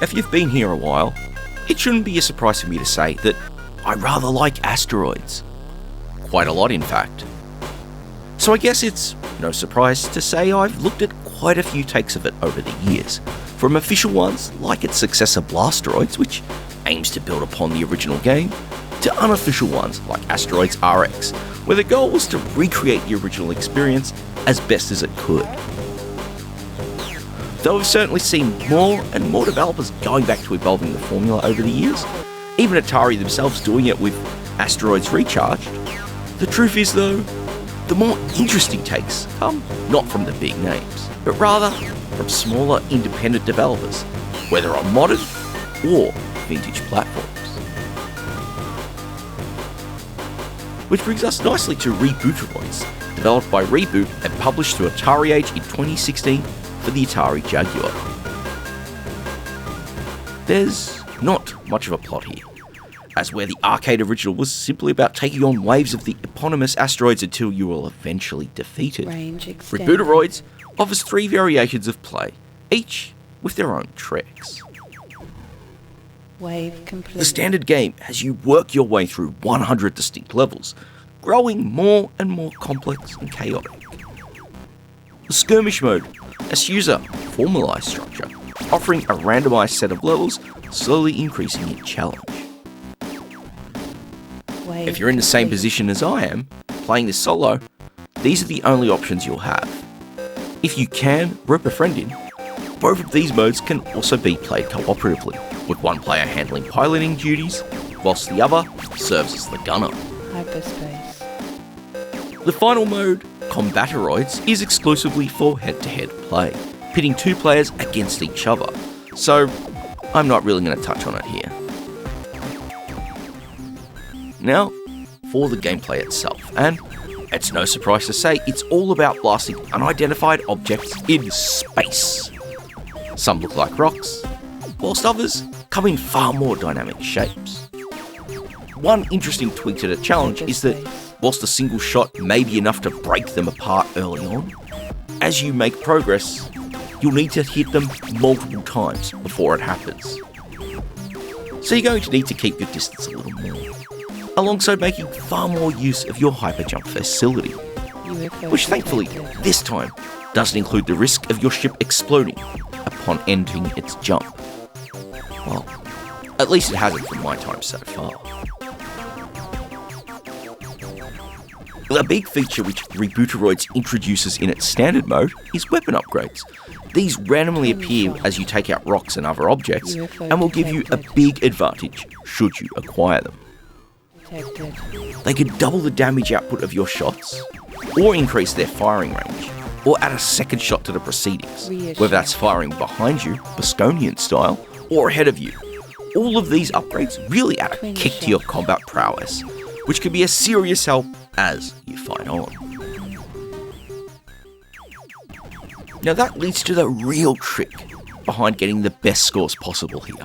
If you've been here a while, it shouldn't be a surprise for me to say that I rather like asteroids. Quite a lot, in fact. So I guess it's no surprise to say I've looked at quite a few takes of it over the years, from official ones like its successor Blasteroids, which aims to build upon the original game, to unofficial ones like Asteroids RX, where the goal was to recreate the original experience as best as it could. Though we've certainly seen more and more developers going back to evolving the formula over the years, even Atari themselves doing it with Asteroids Recharged, the truth is though, the more interesting takes come not from the big names, but rather from smaller independent developers, whether on modern or vintage platforms. Which brings us nicely to REBooTEROIDS, developed by Reboot and published through Atari Age in 2016 for the Atari Jaguar. There's not much of a plot here, as where the arcade original was simply about taking on waves of the eponymous asteroids until you were eventually defeated. REBooTEROIDS offers 3 variations of play, each with their own tricks. The standard game has you work your way through 100 distinct levels, growing more and more complex and chaotic. The skirmish mode eschews a formalised structure, offering a randomised set of levels, slowly increasing in challenge. If you're in the same position as I am, playing this solo, these are the only options you'll have. If you can rope a friend in, both of these modes can also be played cooperatively, with one player handling piloting duties, whilst the other serves as the gunner. Hyperspace. The final mode, Combateroids, is exclusively for head-to-head play, pitting 2 players against each other, so I'm not really going to touch on it here. Now, for the gameplay itself, and it's no surprise to say it's all about blasting unidentified objects in space. Some look like rocks, whilst others come in far more dynamic shapes. One interesting tweak to the challenge is that whilst a single shot may be enough to break them apart early on, as you make progress, you'll need to hit them multiple times before it happens. So you're going to need to keep your distance a little more, alongside making far more use of your hyperjump facility, which thankfully, this time, doesn't include the risk of your ship exploding upon ending its jump. Well, at least it hasn't from my time so far. A big feature which REBooTEROIDS introduces in its standard mode is weapon upgrades. These randomly appear as you take out rocks and other objects, and will give you a big advantage should you acquire them. They can double the damage output of your shots, or increase their firing range, or add a second shot to the proceedings, whether that's firing behind you, Bosconian style, or ahead of you. All of these upgrades really add a kick to your combat prowess, which can be a serious help as you fight on. Now that leads to the real trick behind getting the best scores possible here,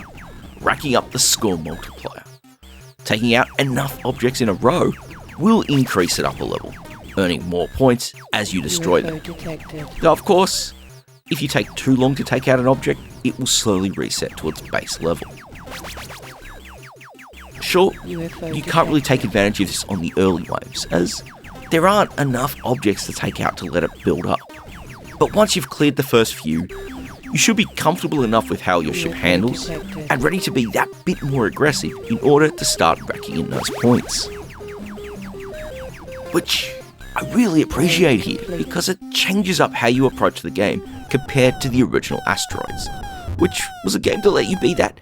racking up the score multiplier. Taking out enough objects in a row will increase it up a level, earning more points as you destroy them. Now of course, if you take too long to take out an object, it will slowly reset to its base level. Sure, you can't really take advantage of this on the early waves, as there aren't enough objects to take out to let it build up. But once you've cleared the first few, you should be comfortable enough with how your ship handles, and ready to be that bit more aggressive in order to start racking in those points. Which I really appreciate here, because it changes up how you approach the game compared to the original Asteroids, which was a game to let you be that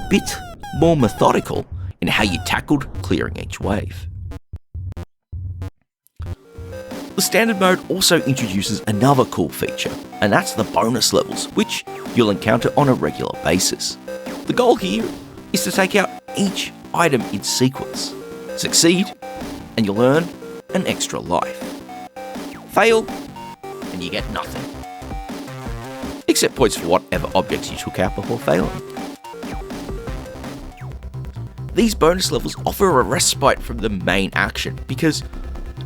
bit more methodical in how you tackled clearing each wave. The standard mode also introduces another cool feature, and that's the bonus levels, which you'll encounter on a regular basis. The goal here is to take out each item in sequence. Succeed, and you'll earn an extra life. Fail, and you get nothing. Except points for whatever objects you took out before failing. These bonus levels offer a respite from the main action, because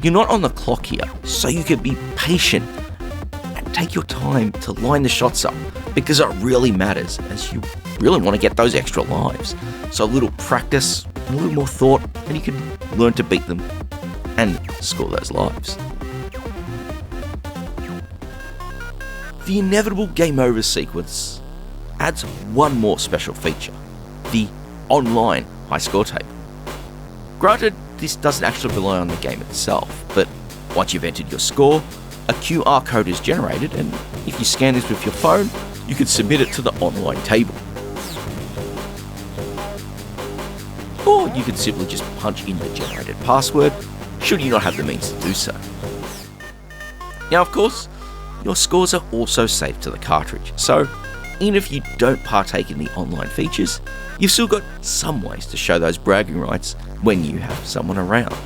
you're not on the clock here, so you can be patient and take your time to line the shots up, because it really matters, as you really want to get those extra lives. So a little practice, a little more thought, and you can learn to beat them and score those lives. The inevitable game over sequence adds one more special feature, the online high score table. Granted, this doesn't actually rely on the game itself, but once you've entered your score, a QR code is generated, and if you scan this with your phone, you can submit it to the online table. Or you can simply just punch in the generated password, should you not have the means to do so. Now, of course, your scores are also saved to the cartridge, so even if you don't partake in the online features, you've still got some ways to show those bragging rights when you have someone around.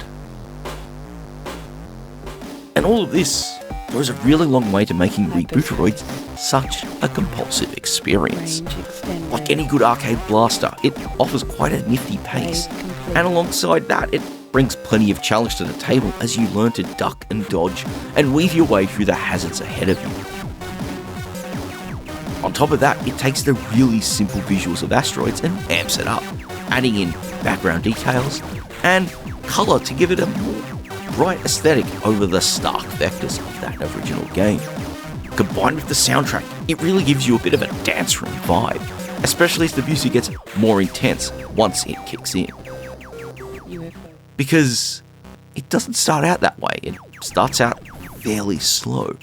And all of this goes a really long way to making REBooTEROIDS such a compulsive experience. Like any good arcade blaster, it offers quite a nifty pace, and alongside that, it brings plenty of challenge to the table as you learn to duck and dodge and weave your way through the hazards ahead of you. On top of that, it takes the really simple visuals of asteroids and amps it up, adding in background details and colour to give it a more bright aesthetic over the stark vectors of that original game. Combined with the soundtrack, it really gives you a bit of a dance room vibe, especially as the music gets more intense once it kicks in. Because it doesn't start out that way, it starts out fairly slow.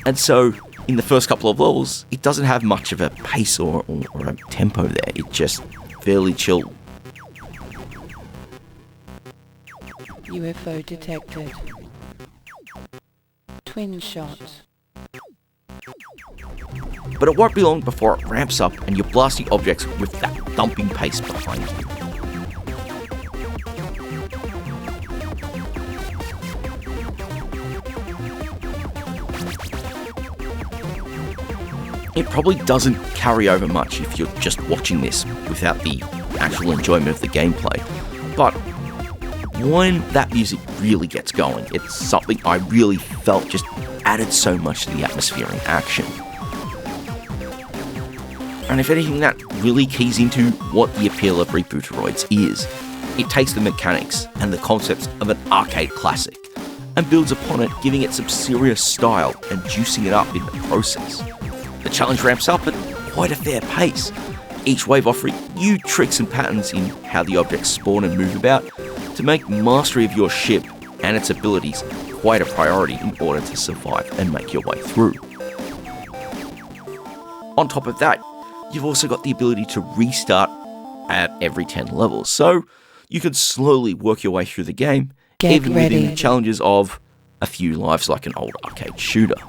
And so, in the first couple of levels, it doesn't have much of a pace or a tempo there, it's just fairly chill. UFO detected. Twin shots. But it won't be long before it ramps up and you're blasting objects with that thumping pace behind you. It probably doesn't carry over much if you're just watching this without the actual enjoyment of the gameplay, but when that music really gets going, it's something I really felt just added so much to the atmosphere and action. And if anything, that really keys into what the appeal of REBooTEROIDS is. It takes the mechanics and the concepts of an arcade classic and builds upon it, giving it some serious style and juicing it up in the process. The challenge ramps up at quite a fair pace, each wave offering new tricks and patterns in how the objects spawn and move about to make mastery of your ship and its abilities quite a priority in order to survive and make your way through. On top of that, you've also got the ability to restart at every 10 levels, so you can slowly work your way through the game, even within the challenges of a few lives like an old arcade shooter.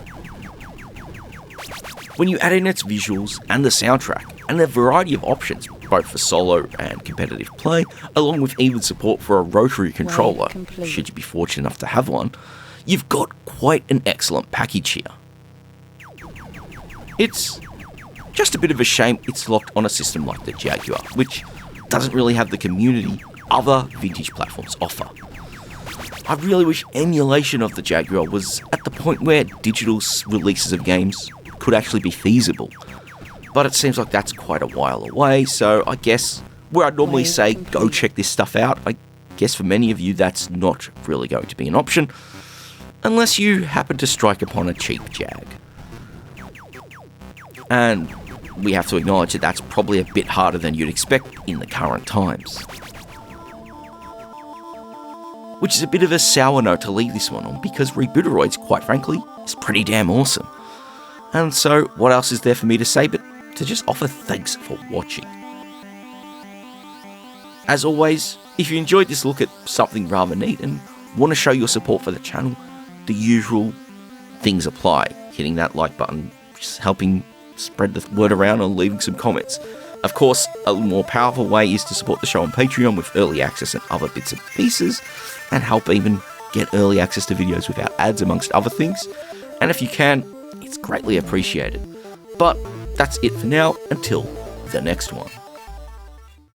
When you add in its visuals and the soundtrack, and a variety of options, both for solo and competitive play, along with even support for a rotary controller, should you be fortunate enough to have one, you've got quite an excellent package here. It's just a bit of a shame it's locked on a system like the Jaguar, which doesn't really have the community other vintage platforms offer. I really wish emulation of the Jaguar was at the point where digital releases of games could actually be feasible, but it seems like that's quite a while away, so I guess where I'd normally say go check this stuff out, I guess for many of you that's not really going to be an option, unless you happen to strike upon a cheap Jag. And we have to acknowledge that that's probably a bit harder than you'd expect in the current times. Which is a bit of a sour note to leave this one on, because REBooTEROIDS, quite frankly, is pretty damn awesome. And so, what else is there for me to say but to just offer thanks for watching. As always, if you enjoyed this look at something rather neat and want to show your support for the channel, the usual things apply. Hitting that like button, just helping spread the word around, and leaving some comments. Of course, a more powerful way is to support the show on Patreon with early access and other bits and pieces, and help even get early access to videos without ads, amongst other things. And if you can, it's greatly appreciated. But that's it for now, until the next one.